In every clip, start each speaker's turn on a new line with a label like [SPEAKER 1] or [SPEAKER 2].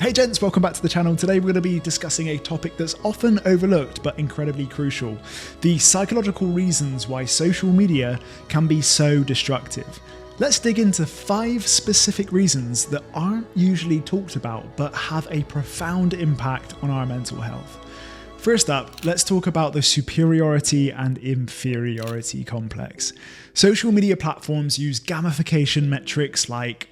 [SPEAKER 1] Hey gents, welcome back to the channel. Today we're going to be discussing a topic that's often overlooked but incredibly crucial: the psychological reasons why social media can be so destructive. Let's dig into 5 specific reasons that aren't usually talked about but have a profound impact on our mental health. First up, let's talk about the superiority and inferiority complex. Social media platforms use gamification metrics like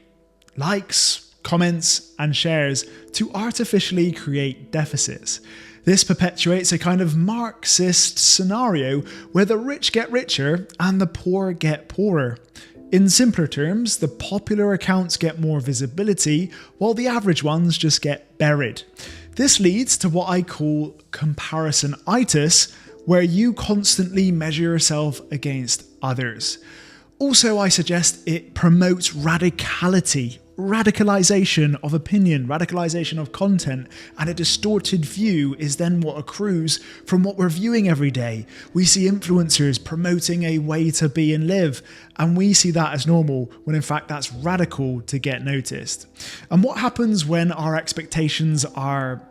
[SPEAKER 1] likes, comments, and shares to artificially create deficits. This perpetuates a kind of Marxist scenario where the rich get richer and the poor get poorer. In simpler terms, the popular accounts get more visibility while the average ones just get buried. This leads to what I call comparison-itis, where you constantly measure yourself against others. Also, I suggest it promotes radicalization of opinion, radicalization of content, and a distorted view is then what accrues from what we're viewing every day. We see influencers promoting a way to be and live, and we see that as normal, when in fact that's radical to get noticed. And what happens when our expectations are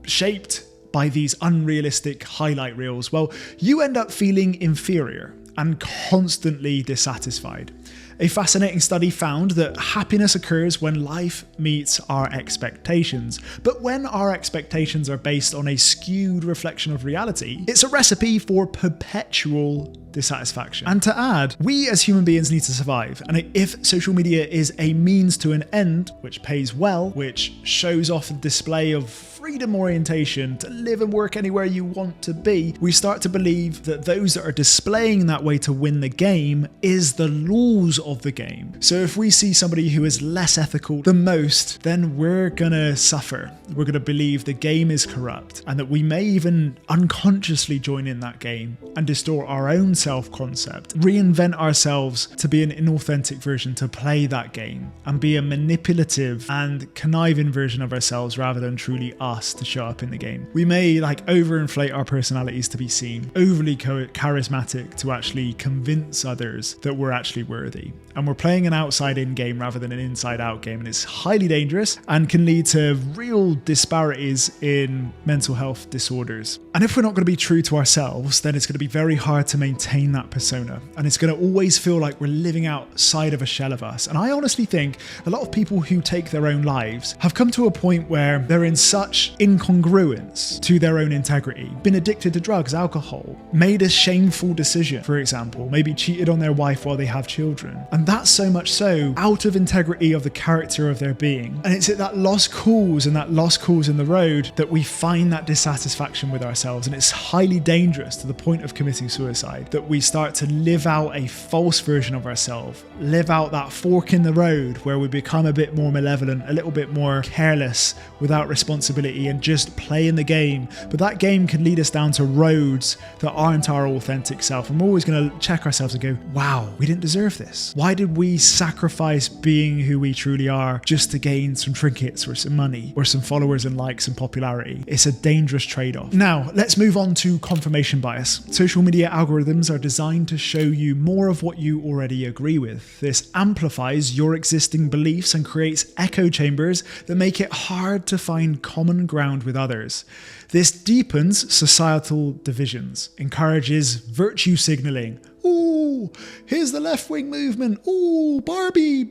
[SPEAKER 1] shaped by these unrealistic highlight reels? Well, you end up feeling inferior and constantly dissatisfied. A fascinating study found that happiness occurs when life meets our expectations. But when our expectations are based on a skewed reflection of reality, it's a recipe for perpetual dissatisfaction. And to add, we as human beings need to survive. And if social media is a means to an end, which pays well, which shows off a display of freedom orientation to live and work anywhere you want to be, we start to believe that those that are displaying that way to win the game is the laws of the game. So if we see somebody who is less ethical than most, then we're gonna suffer. We're gonna believe the game is corrupt, and that we may even unconsciously join in that game and distort our own self-concept, reinvent ourselves to be an inauthentic version to play that game, and be a manipulative and conniving version of ourselves rather than truly us to show up in the game. We may overinflate our personalities to be seen, overly charismatic to actually convince others that we're actually worthy. And we're playing an outside-in game rather than an inside-out game, and it's highly dangerous and can lead to real disparities in mental health disorders. And if we're not going to be true to ourselves, then it's going to be very hard to maintain that persona, and it's going to always feel like we're living outside of a shell of us. And I honestly think a lot of people who take their own lives have come to a point where they're in such incongruence to their own integrity, been addicted to drugs, alcohol, made a shameful decision, for example, maybe cheated on their wife while they have children. And that's so much so out of integrity of the character of their being. And it's at that lost cause and that lost cause in the road that we find that dissatisfaction with ourselves. And it's highly dangerous to the point of committing suicide, that we start to live out a false version of ourselves, live out that fork in the road where we become a bit more malevolent, a little bit more careless, without responsibility, and just play in the game. But that game can lead us down to roads that aren't our authentic self. And we're always going to check ourselves and go, wow, we didn't deserve this. Why did we sacrifice being who we truly are just to gain some trinkets or some money or some followers and likes and popularity? It's a dangerous trade-off. Now, let's move on to confirmation bias. Social media algorithms are designed to show you more of what you already agree with. This amplifies your existing beliefs and creates echo chambers that make it hard to find common ground with others. This deepens societal divisions, encourages virtue signaling. Ooh, here's the left-wing movement. Ooh, Barbie,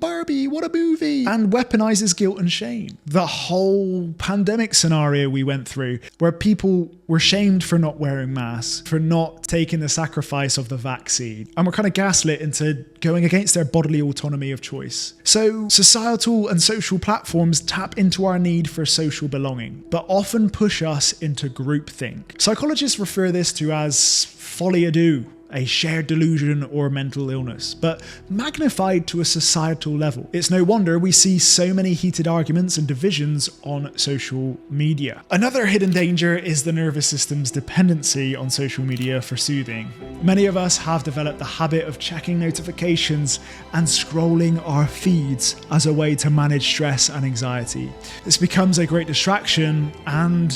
[SPEAKER 1] what a movie. And weaponizes guilt and shame. The whole pandemic scenario we went through, where people were shamed for not wearing masks, for not taking the sacrifice of the vaccine, and were kind of gaslit into going against their bodily autonomy of choice. So societal and social platforms tap into our need for social belonging, but often push us into groupthink. Psychologists refer this to as folie à deux, a shared delusion or mental illness, but magnified to a societal level. It's no wonder we see so many heated arguments and divisions on social media. Another hidden danger is the nervous system's dependency on social media for soothing. Many of us have developed the habit of checking notifications and scrolling our feeds as a way to manage stress and anxiety. This becomes a great distraction and,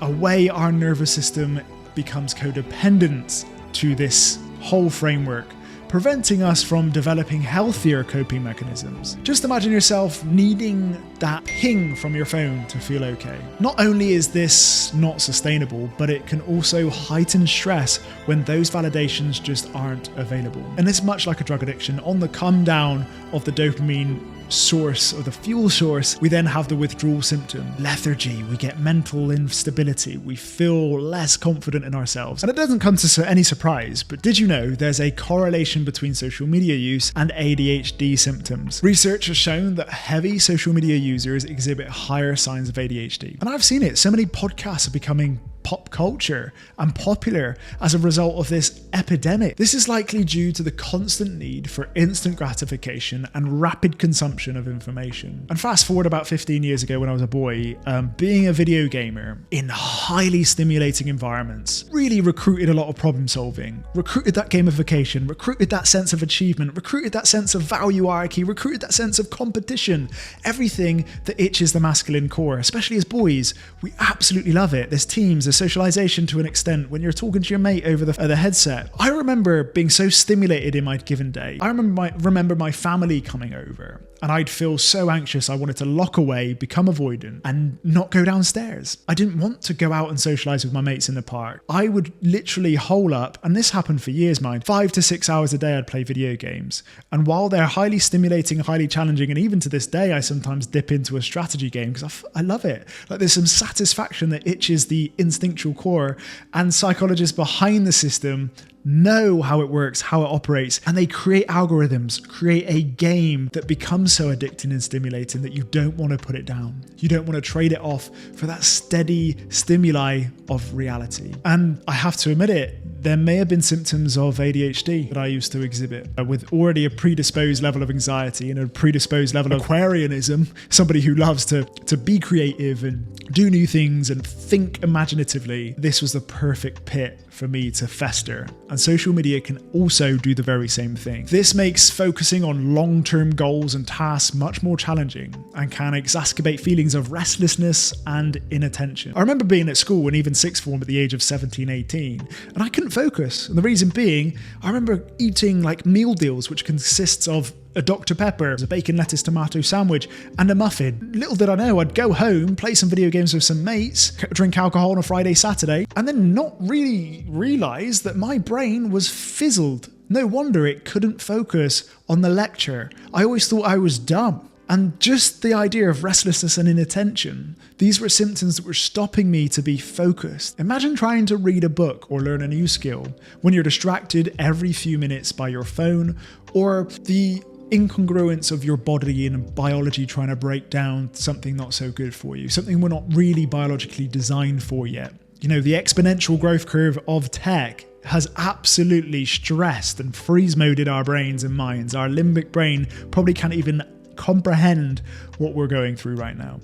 [SPEAKER 1] a way our nervous system becomes codependent to this whole framework, preventing us from developing healthier coping mechanisms. Just imagine yourself needing that ping from your phone to feel okay. Not only is this not sustainable, but it can also heighten stress when those validations just aren't available. And it's much like a drug addiction. On the come down of the dopamine source or the fuel source, we then have the withdrawal symptom, lethargy. We get mental instability. We feel less confident in ourselves. And it doesn't come to any surprise, but did you know there's a correlation between social media use and ADHD symptoms? Research has shown that heavy social media users exhibit higher signs of ADHD. And I've seen it. So many podcasts are becoming pop culture and popular as a result of this epidemic. This is likely due to the constant need for instant gratification and rapid consumption of information. And fast forward about 15 years ago when I was a boy, being a video gamer in highly stimulating environments really recruited a lot of problem solving, recruited that gamification, recruited that sense of achievement, recruited that sense of value hierarchy, recruited that sense of competition, everything that itches the masculine core. Especially as boys, we absolutely love it. There's teams, there's socialization to an extent when you're talking to your mate over the headset. I remember being so stimulated in my given day. I remember my family coming over and I'd feel so anxious I wanted to lock away, become avoidant and not go downstairs. I didn't want to go out and socialize with my mates in the park. I would literally hole up, and this happened for years, 5 to 6 hours a day I'd play video games. And while they're highly stimulating, highly challenging, and even to this day I sometimes dip into a strategy game because I love it. Like there's some satisfaction that itches the instinctual core, and psychologists behind the system know how it works, how it operates, and they create algorithms, create a game that becomes so addicting and stimulating that you don't want to put it down. You don't want to trade it off for that steady stimuli of reality. And I have to admit it, there may have been symptoms of ADHD that I used to exhibit with already a predisposed level of anxiety and a predisposed level of Aquarianism, somebody who loves to be creative and do new things and think imaginatively. This was the perfect pit for me to fester. And social media can also do the very same thing. This makes focusing on long-term goals and tasks much more challenging and can exacerbate feelings of restlessness and inattention. I remember being at school and even sixth form at the age of 17, 18, and I couldn't focus. And the reason being, I remember eating like meal deals, which consists of a Dr. Pepper, a bacon, lettuce, tomato sandwich, and a muffin. Little did I know, I'd go home, play some video games with some mates, drink alcohol on a Friday, Saturday, and then not really realize that my brain was fizzled. No wonder it couldn't focus on the lecture. I always thought I was dumb. And just the idea of restlessness and inattention, these were symptoms that were stopping me to be focused. Imagine trying to read a book or learn a new skill when you're distracted every few minutes by your phone, or the incongruence of your body and biology trying to break down something not so good for you, something we're not really biologically designed for yet. You know, the exponential growth curve of tech has absolutely stressed and freeze-moded our brains and minds. Our limbic brain probably can't even comprehend what we're going through right now.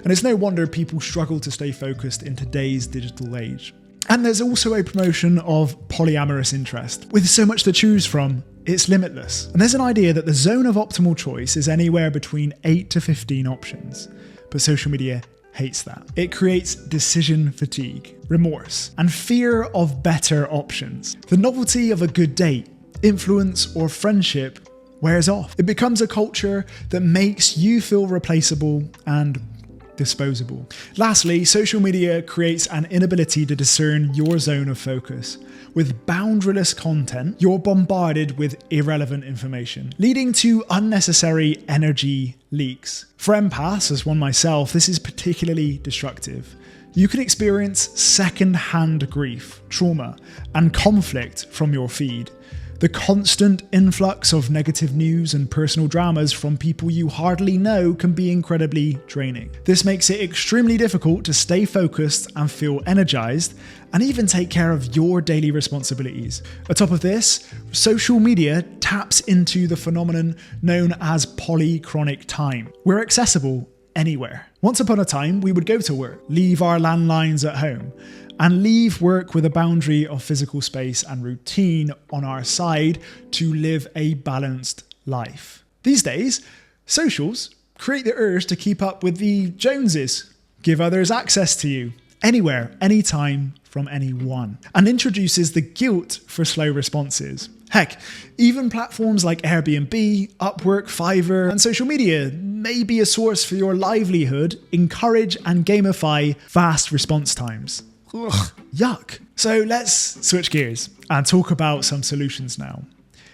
[SPEAKER 1] And it's no wonder people struggle to stay focused in today's digital age. And there's also a promotion of polyamorous interest. With so much to choose from, it's limitless. And there's an idea that the zone of optimal choice is anywhere between 8 to 15 options. But social media hates that. It creates decision fatigue, remorse, and fear of better options. The novelty of a good date, influence, or friendship wears off. It becomes a culture that makes you feel replaceable and disposable. Lastly, social media creates an inability to discern your zone of focus. With boundaryless content, you're bombarded with irrelevant information, leading to unnecessary energy leaks. For empaths, as one myself, this is particularly destructive. You can experience second-hand grief, trauma, and conflict from your feed. The constant influx of negative news and personal dramas from people you hardly know can be incredibly draining. This makes it extremely difficult to stay focused and feel energized, and even take care of your daily responsibilities. Atop of this, social media taps into the phenomenon known as polychronic time. We're accessible anywhere. Once upon a time, we would go to work, leave our landlines at home, and leave work with a boundary of physical space and routine on our side to live a balanced life. These days, socials create the urge to keep up with the Joneses, give others access to you, anywhere, anytime, from anyone, and introduces the guilt for slow responses. Heck, even platforms like Airbnb, Upwork, Fiverr, and social media may be a source for your livelihood, encourage and gamify fast response times. Ugh, yuck. So let's switch gears and talk about some solutions now.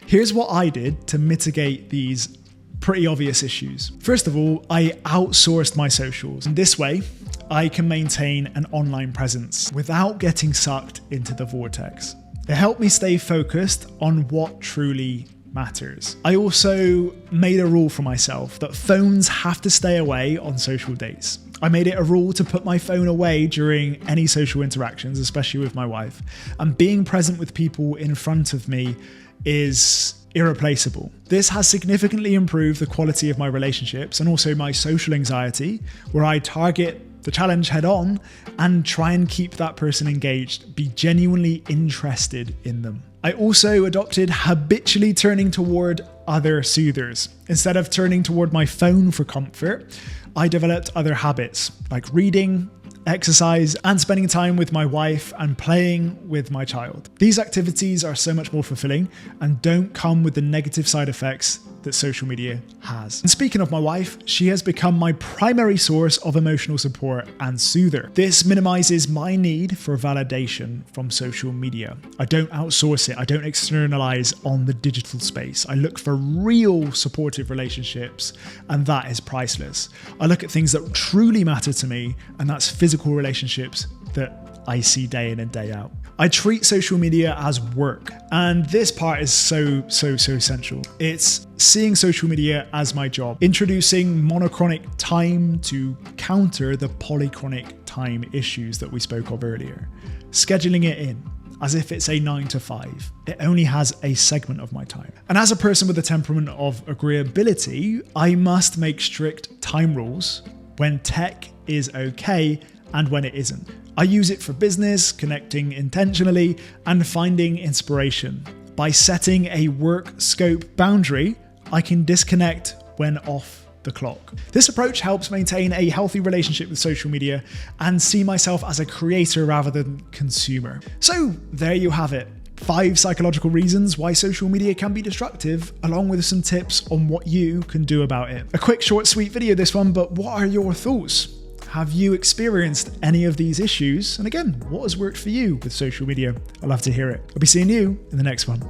[SPEAKER 1] Here's what I did to mitigate these pretty obvious issues. First of all, I outsourced my socials. And this way, I can maintain an online presence without getting sucked into the vortex. It helped me stay focused on what truly matters. I also made a rule for myself that phones have to stay away on social dates. I made it a rule to put my phone away during any social interactions, especially with my wife. And being present with people in front of me is irreplaceable. This has significantly improved the quality of my relationships and also my social anxiety, where I target the challenge head on and try and keep that person engaged, be genuinely interested in them. I also adopted habitually turning toward other soothers. Instead of turning toward my phone for comfort, I developed other habits like reading, exercise, and spending time with my wife and playing with my child. These activities are so much more fulfilling and don't come with the negative side effects that social media has. And speaking of my wife, she has become my primary source of emotional support and soother. This minimizes my need for validation from social media. I don't outsource it. I don't externalize on the digital space. I look for real supportive relationships, and that is priceless. I look at things that truly matter to me, and that's physical relationships that I see day in and day out. I treat social media as work, and this part is so essential. It's seeing social media as my job, introducing monochronic time to counter the polychronic time issues that we spoke of earlier, scheduling it in as if it's a 9 to 5. It only has a segment of my time. And as a person with a temperament of agreeability, I must make strict time rules when tech is okay and when it isn't. I use it for business, connecting intentionally, and finding inspiration. By setting a work scope boundary, I can disconnect when off the clock. This approach helps maintain a healthy relationship with social media and see myself as a creator rather than consumer. So there you have it. 5 psychological reasons why social media can be destructive, along with some tips on what you can do about it. A quick, short, sweet video this one, but what are your thoughts? Have you experienced any of these issues? And again, what has worked for you with social media? I'd love to hear it. I'll be seeing you in the next one.